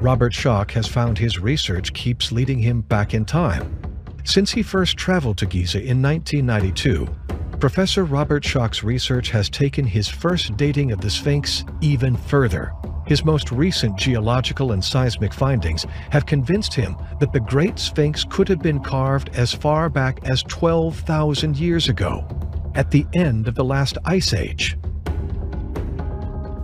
Robert Schoch has found his research keeps leading him back in time. Since he first traveled to Giza in 1992, Professor Robert Schoch's research has taken his first dating of the Sphinx even further. His most recent geological and seismic findings have convinced him that the Great Sphinx could have been carved as far back as 12,000 years ago, at the end of the last ice age.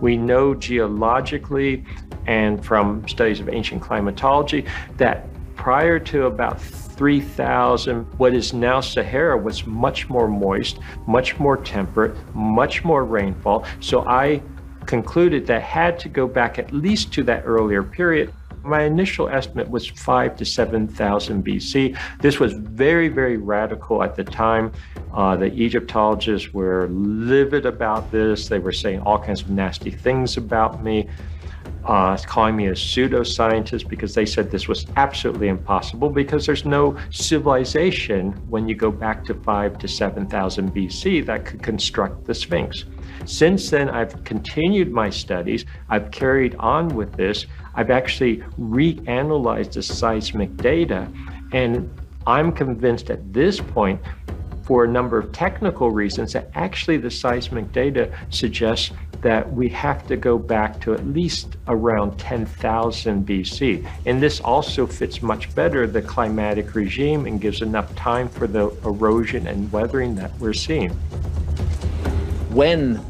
We know geologically and from studies of ancient climatology that prior to about 3,000, what is now Sahara was much more moist, much more temperate, much more rainfall. So I concluded that had to go back at least to that earlier period. My initial estimate was 5,000 to 7,000 BC. This was very, very radical at the time. The Egyptologists were livid about this. They were saying all kinds of nasty things about me, calling me a pseudoscientist because they said this was absolutely impossible because there's no civilization when you go back to 5,000 to 7,000 BC that could construct the Sphinx. Since then, I've continued my studies. I've carried on with this. I've actually reanalyzed the seismic data, and I'm convinced at this point, for a number of technical reasons, that actually the seismic data suggests that we have to go back to at least around 10,000 BC. And this also fits much better the climatic regime and gives enough time for the erosion and weathering that we're seeing. When